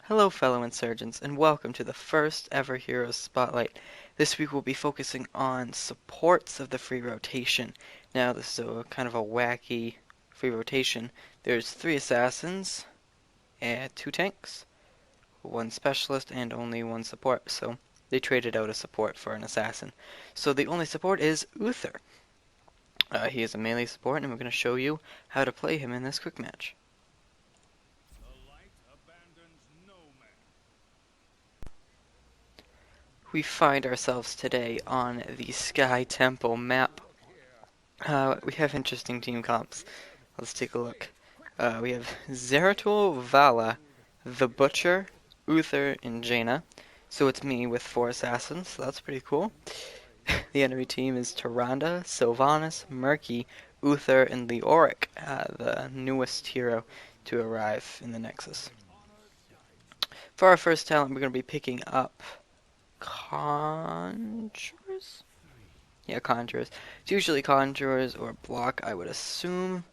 Hello fellow insurgents and welcome to the first ever Heroes Spotlight. This week we'll be focusing on supports of the free rotation. Now this is a kind of a wacky free rotation. There's 3 assassins and 2 tanks, 1 specialist and only 1 support. So they traded out a support for an assassin. So the only support is Uther. He is a melee support and we're going to show you how to play him in this quick match. We find ourselves today on the Sky Temple map. We have interesting team comps. Let's take a look. We have Zeratul, Vala, the Butcher, Uther, and Jaina. So it's me with 4 assassins, so that's pretty cool. The enemy team is Tyrande, Sylvanas, Murky, Uther, and Leoric, the newest hero to arrive in the Nexus. For our first talent, we're going to be picking up Conjurers? Yeah, Conjurers. It's usually Conjurers or Block, I would assume.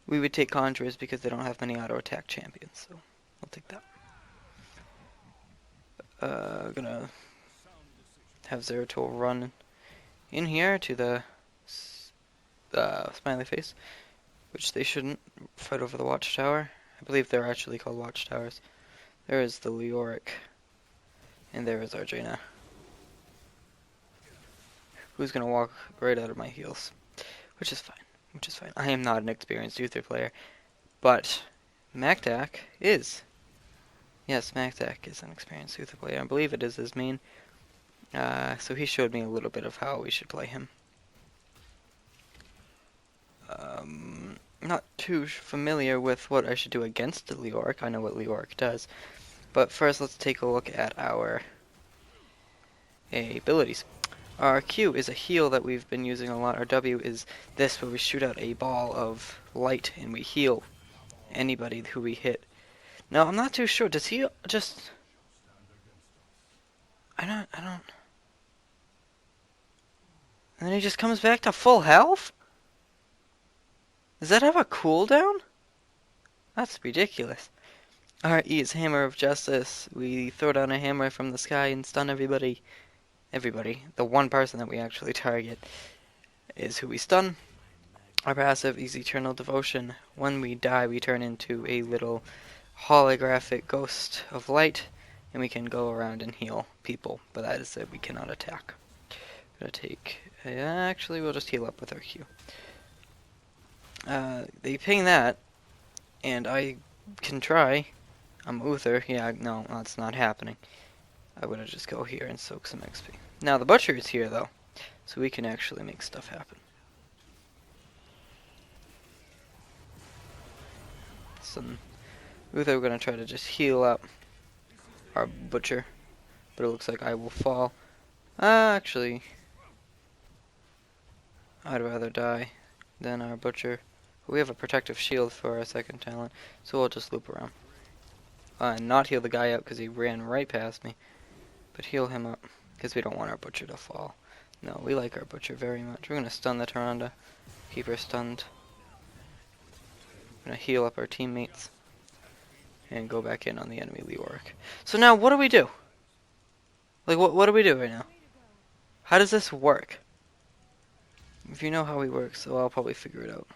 We would take Conjurers because they don't have many auto-attack champions, so we'll take that. Gonna have Zeratul run in here to the smiley face, which they shouldn't fight over the watchtower. I believe they're actually called watchtowers. There is the Leoric. And there is our Jaina, who's going to walk right out of my heels, which is fine, I am not an experienced Uther player, but Mactac is. Yes, Mactac is an experienced Uther player. I believe it is his main. So he showed me a little bit of how we should play him. Not too familiar with what I should do against the Leoric. I know what Leoric does. But first, let's take a look at our abilities. Our Q is a heal that we've been using a lot. Our W is this, where we shoot out a ball of light and we heal anybody who we hit. Now, I'm not too sure. Does he just... I don't... And then he just comes back to full health? Does that have a cooldown? That's ridiculous. Our E is Hammer of Justice. We throw down a hammer from the sky and stun everybody. The one person that we actually target is who we stun. Our passive is Eternal Devotion. When we die, we turn into a little holographic ghost of light, and we can go around and heal people, but that is it, we cannot attack. Gonna take... actually, we'll just heal up with our Q. They ping that, and I can try. I'm Uther. Yeah, no, that's not happening. I would just go here and soak some XP. Now, the Butcher is here, though, so we can actually make stuff happen. Uther, we're going to try to just heal up our Butcher, but it looks like I will fall. Actually, I'd rather die than our Butcher. We have a protective shield for our second talent, so we'll just loop around. Not heal the guy up because he ran right past me, but heal him up because we don't want our Butcher to fall. No, we like our Butcher very much. We're going to stun the Tyrande, keep her stunned. We're going to heal up our teammates and go back in on the enemy Leoric. So now what do we do? Like, what do we do right now? How does this work? If you know how he works, so I'll probably figure it out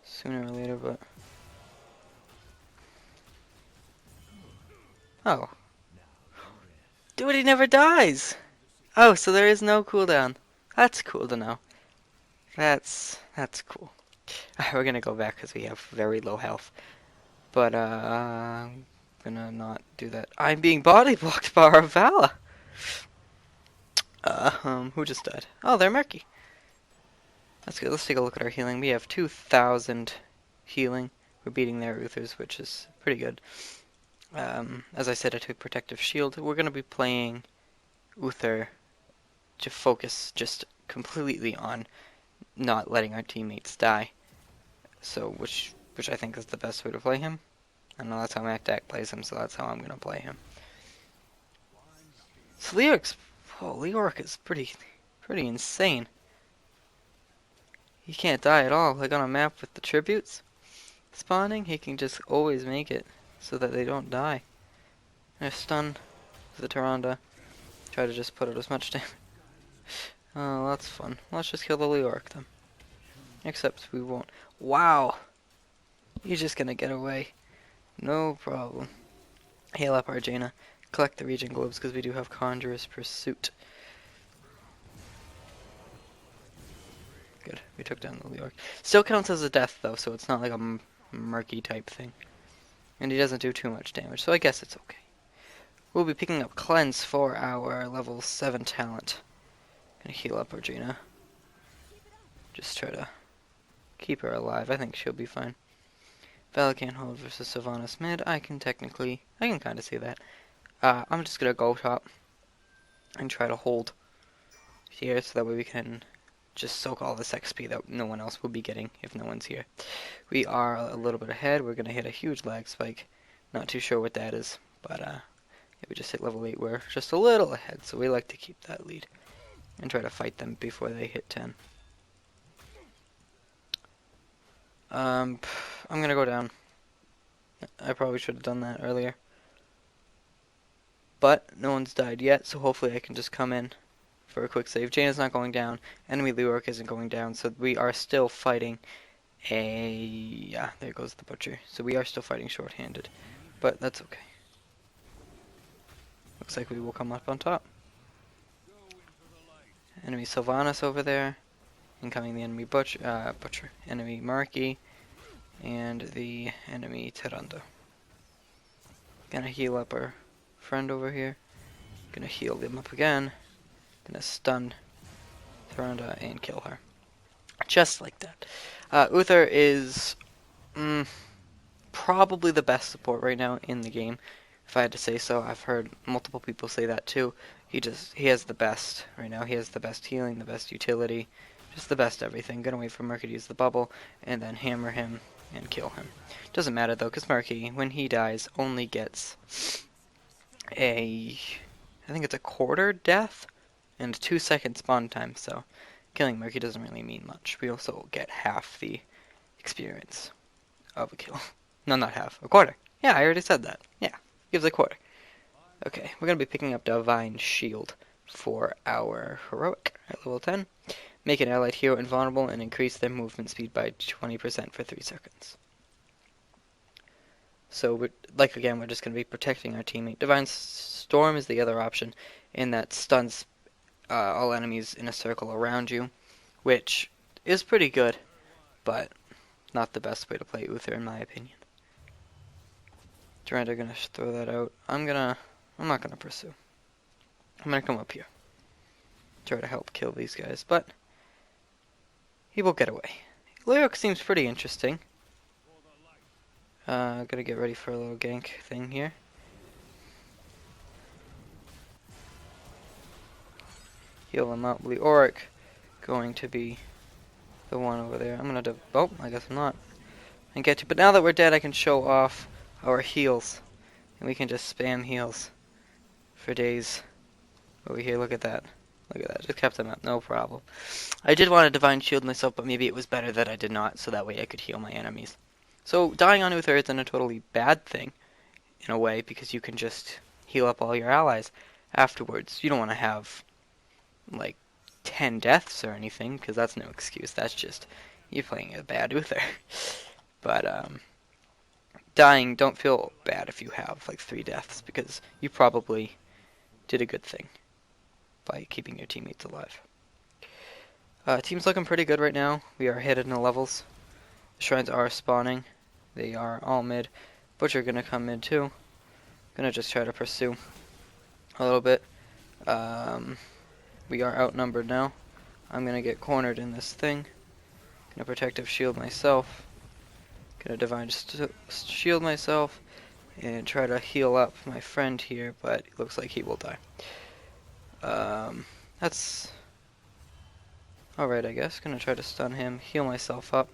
sooner or later, but... Oh. Dude, he never dies! Oh, so there is no cooldown. That's cool to know. That's cool. We're gonna go back because we have very low health. But, I'm gonna not do that. I'm being body blocked by our Vala! Who just died? Oh, they're Murky. That's good. Let's take a look at our healing. We have 2,000 healing. We're beating their Uthers, which is pretty good. As I said, I took Protective Shield. We're going to be playing Uther to focus just completely on not letting our teammates die. So, which I think is the best way to play him. I know that's how Mactac plays him, so that's how I'm going to play him. So Leoric is pretty insane. He can't die at all. Like on a map with the tributes spawning, he can just always make it. so that they don't die. I'm gonna stun the Tyrande. Try to just put out as much damage. Oh, that's fun. Let's just kill the Leoric then. Except we won't. Wow! He's just gonna get away. No problem. Heal up our Jaina. Collect the regen globes because we do have Conjurer's Pursuit. Good. We took down the Leoric. Still counts as a death though, so it's not like a murky type thing. And he doesn't do too much damage, so I guess it's okay. We'll be picking up Cleanse for our level 7 talent. Gonna heal up our Jaina. Just try to keep her alive. I think she'll be fine. Valakant hold versus Sylvanas mid. I can kind of see that. I'm just gonna go top and try to hold here so that way we can just soak all this XP that no one else will be getting if no one's here. We are a little bit ahead. We're gonna hit a huge lag spike. Not too sure what that is, but yeah, we just hit level 8. We're just a little ahead, so we like to keep that lead and try to fight them before they hit 10. I'm gonna go down. I probably should have done that earlier. But no one's died yet, so hopefully I can just come in for a quick save. Jaina's not going down. Enemy Leoric isn't going down, so we are still fighting yeah, there goes the butcher. So we are still fighting short-handed, but that's okay. Looks like we will come up on top. Enemy Sylvanas over there. Incoming the enemy butcher. Enemy Marky. And the enemy Tyrande. Gonna heal up our friend over here. Gonna heal them up again. Gonna stun Tyrande and kill her. Just like that. Uther is probably the best support right now in the game, if I had to say so. I've heard multiple people say that too. He has the best right now. He has the best healing, the best utility, just the best everything. Gonna wait for Murky to use the bubble and then hammer him and kill him. Doesn't matter though, because Murky, when he dies, only gets I think it's a quarter death and 2 second spawn time, so killing Murky doesn't really mean much. We also get half the experience of a kill. No, not half. A quarter. Yeah, I already said that. Yeah, gives a quarter. Okay, we're going to be picking up Divine Shield for our Heroic at level 10. Make an allied hero invulnerable and increase their movement speed by 20% for 3 seconds. So, again, we're just going to be protecting our teammate. Divine Storm is the other option, and that stuns all enemies in a circle around you, which is pretty good, but not the best way to play Uther in my opinion. Tyrande gonna throw that out. I'm not gonna pursue. I'm gonna come up here. Try to help kill these guys, but he will get away. Leoric seems pretty interesting. Gotta get ready for a little gank thing here. Heal him up. Leoric going to be the one over there. I'm gonna oh, I guess I'm not. And get to, but now that we're dead, I can show off our heals, and we can just spam heals for days. Over here, look at that. Look at that. Just kept them up, no problem. I did want to Divine Shield myself, but maybe it was better that I did not, so that way I could heal my enemies. So dying on Uther isn't a totally bad thing, in a way, because you can just heal up all your allies afterwards. You don't want to have like 10 deaths or anything, because that's no excuse. That's just you playing a bad Uther. But dying, don't feel bad if you have like 3 deaths, because you probably did a good thing by keeping your teammates alive. Team's looking pretty good right now. We are ahead in the levels. The shrines are spawning. They are all mid. Butcher gonna come mid too. Gonna just try to pursue a little bit. We are outnumbered now. I'm gonna get cornered in this thing. Gonna protective shield myself. Gonna divine shield myself and try to heal up my friend here, but it looks like he will die. That's alright, I guess. Gonna try to stun him, heal myself up.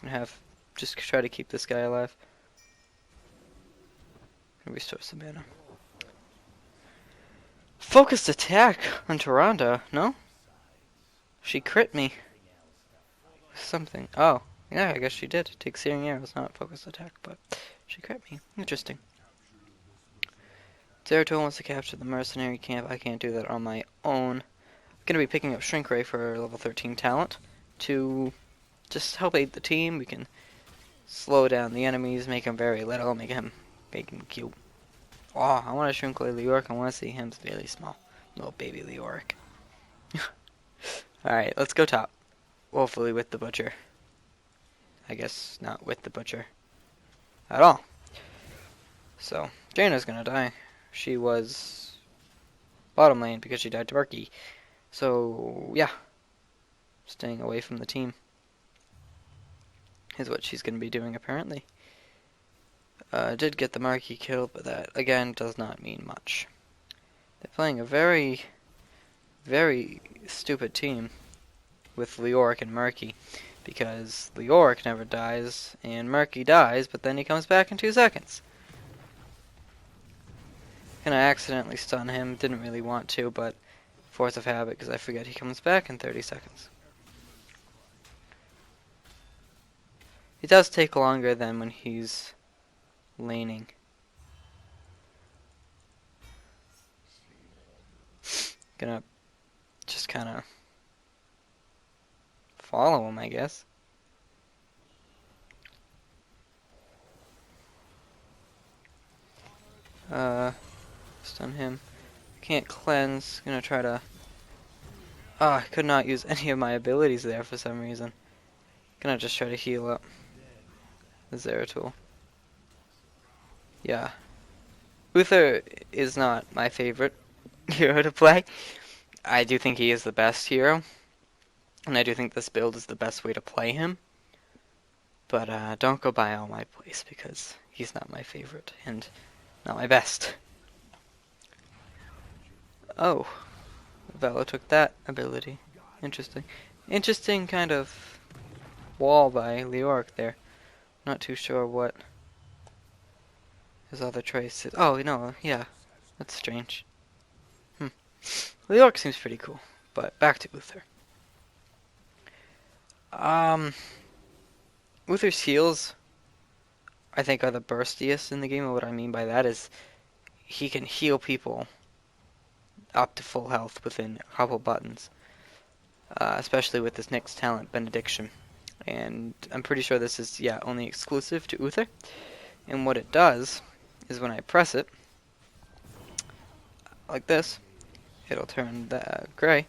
And just try to keep this guy alive. And restore some mana. Focused attack on Tyrande, no? She crit me. Something. Oh, yeah, I guess she did. Take searing arrows, not focus attack, but she crit me. Interesting. Zeratul wants to capture the mercenary camp. I can't do that on my own. I'm going to be picking up Shrink Ray for level 13 talent to just help aid the team. We can slow down the enemies, make him very little, make him cute. Oh, I want to Shrink Ray Leoric. I want to see him really small. Little baby Leoric. Alright, let's go top. Hopefully with the butcher. I guess not with the butcher at all. So, Jaina's gonna die. She was bottom lane because she died to Murky. So, yeah. Staying away from the team is what she's gonna be doing apparently. Did get the Murky killed, but that, again, does not mean much. They're playing a very, very stupid team with Leoric and Murky, because Leoric never dies, and Murky dies, but then he comes back in 2 seconds. And I accidentally stun him, didn't really want to, but force of habit, because I forget he comes back in 30 seconds. It does take longer than when he's laning. Gonna just kind of follow him, I guess. Stun him. Can't cleanse. Gonna try to... I could not use any of my abilities there for some reason. Gonna just try to heal up the Zeratul. Yeah. Uther is not my favorite hero to play. I do think he is the best hero. And I do think this build is the best way to play him. But don't go by all my plays because he's not my favorite and not my best. Oh. Velo took that ability. Interesting. Interesting kind of wall by Leoric there. Not too sure what his other trace is. Oh, no, yeah. That's strange. Leoric seems pretty cool. But back to Uther. Uther's heals, I think, are the burstiest in the game. And what I mean by that is he can heal people up to full health within a couple buttons. Especially with this next talent, Benediction. And I'm pretty sure this is, only exclusive to Uther. And what it does is when I press it, like this, it'll turn gray.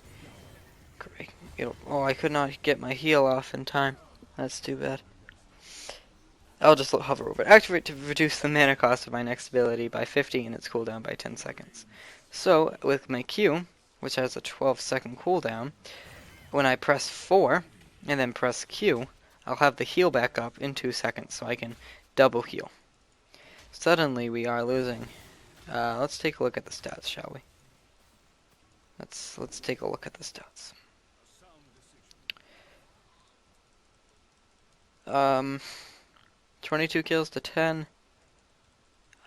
I could not get my heal off in time. That's too bad. I'll just hover over it. Activate to reduce the mana cost of my next ability by 50 and its cooldown by 10 seconds. So, with my Q, which has a 12-second cooldown, when I press 4 and then press Q, I'll have the heal back up in 2 seconds, so I can double heal. Suddenly, we are losing. Let's take a look at the stats, shall we? Let's take a look at the stats. 22 kills to 10.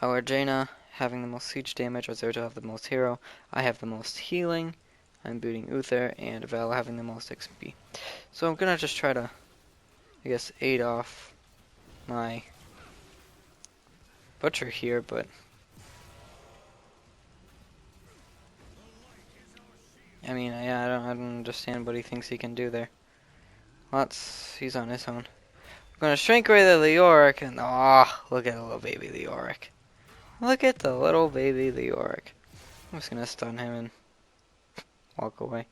Our Jaina having the most siege damage, or Zeratul have the most hero. I have the most healing. I'm booting Uther, and Val having the most XP. So I'm gonna just try to, I guess, aid off my butcher here, but I mean, I don't understand what he thinks he can do there. He's on his own. I'm gonna shrink away the Leoric, and look at the little baby Leoric. Look at the little baby Leoric. I'm just gonna stun him and walk away.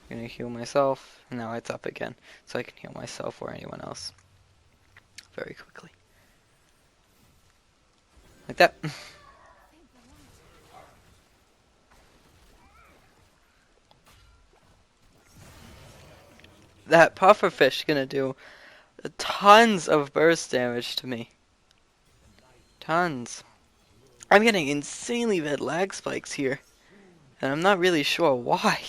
I'm gonna heal myself, and now it's up again, so I can heal myself or anyone else very quickly. Like that. That pufferfish gonna do tons of burst damage to me. Tons. I'm getting insanely bad lag spikes here, and I'm not really sure why.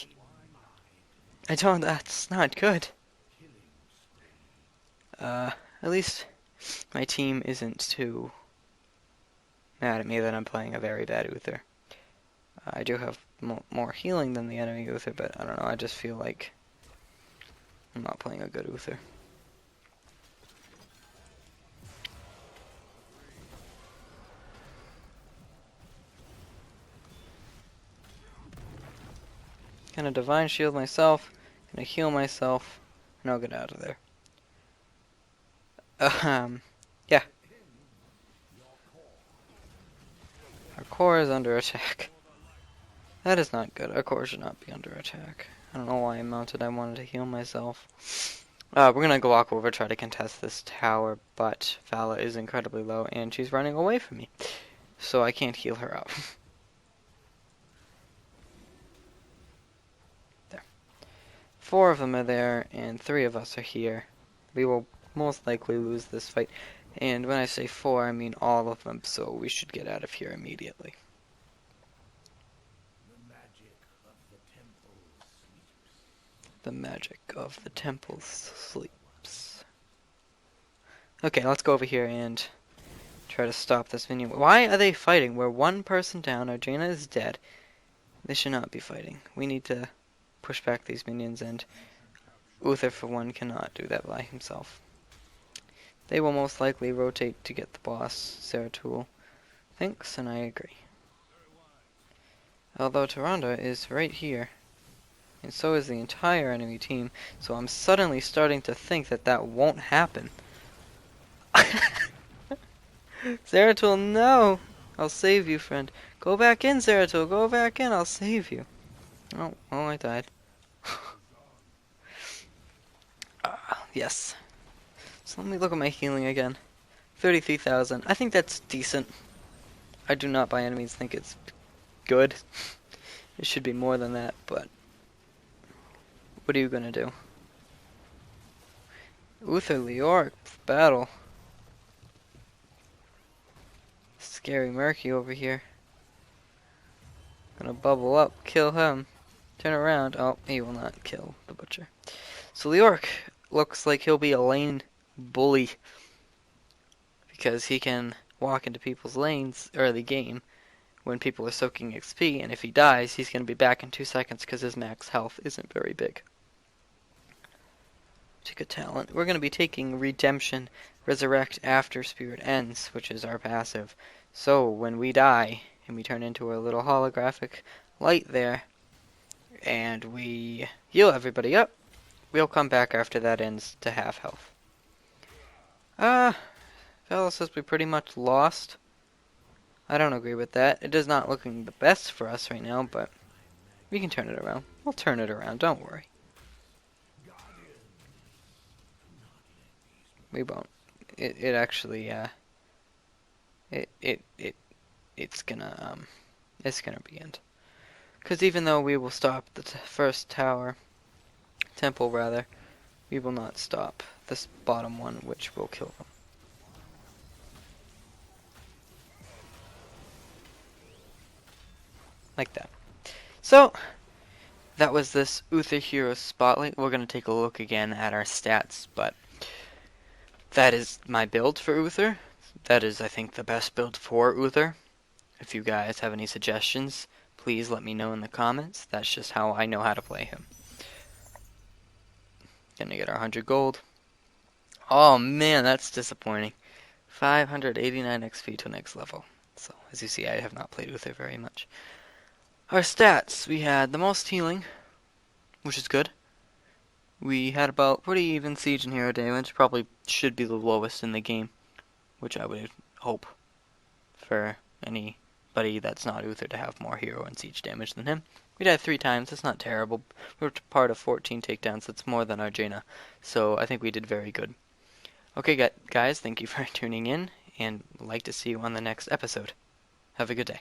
That's not good. At least my team isn't too mad at me that I'm playing a very bad Uther. I do have more healing than the enemy Uther, but I don't know, I just feel like I'm not playing a good Uther. Gonna Divine Shield myself. Gonna heal myself. And I'll get out of there. Yeah. Our core is under attack. That is not good. Our core should not be under attack. I don't know why I mounted. I wanted to heal myself. We're gonna go walk over, try to contest this tower, but Vala is incredibly low, and she's running away from me. So I can't heal her up. There. 4 of them are there, and 3 of us are here. We will most likely lose this fight. And when I say 4, I mean all of them, so we should get out of here immediately. The magic of the temple sleeps. Okay, let's go over here and try to stop this minion. Why are they fighting? We're 1 person down. Our Jaina is dead. They should not be fighting. We need to push back these minions, and Uther, for one, cannot do that by himself. They will most likely rotate to get the boss, Zeratul thinks, and I agree. Although Tyrande is right here. And so is the entire enemy team, so I'm suddenly starting to think that that won't happen. Zeratul, no! I'll save you, friend. Go back in, Zeratul, go back in, I'll save you. Oh, I died. Yes. So let me look at my healing again. 33,000. I think that's decent. I do not by any means think it's good. It should be more than that, but what are you gonna do? Uther, Leoric, battle. Scary Murky over here. Gonna bubble up, kill him. Turn around. Oh, he will not kill the butcher. So Leoric looks like he'll be a lane bully, because he can walk into people's lanes early game when people are soaking XP, and if he dies, he's going to be back in 2 seconds because his max health isn't very big. Take a talent. We're going to be taking Redemption, Resurrect after Spirit ends, which is our passive. So when we die, and we turn into a little holographic light there, and we heal everybody up, we'll come back after that ends to half health. Vala says we pretty much lost. I don't agree with that. It is not looking the best for us right now, but we can turn it around. We'll turn it around, don't worry. We won't. It actually, it's gonna be end. Because even though we will stop the first temple rather, we will not stop this bottom one, which will kill them. Like that. So, that was this Uther Hero Spotlight. We're going to take a look again at our stats, but that is my build for Uther. That is, I think, the best build for Uther. If you guys have any suggestions, please let me know in the comments. That's just how I know how to play him. Gonna get our 100 gold. Oh man, that's disappointing. 589 XP to next level. So, as you see, I have not played Uther very much. Our stats, we had the most healing, which is good. We had about pretty even siege and hero damage, probably should be the lowest in the game, which I would hope for anybody that's not Uther to have more hero and siege damage than him. We died 3 times, that's not terrible. We were part of 14 takedowns, that's more than our Jaina, so I think we did very good. Okay guys, thank you for tuning in, and I'd like to see you on the next episode. Have a good day.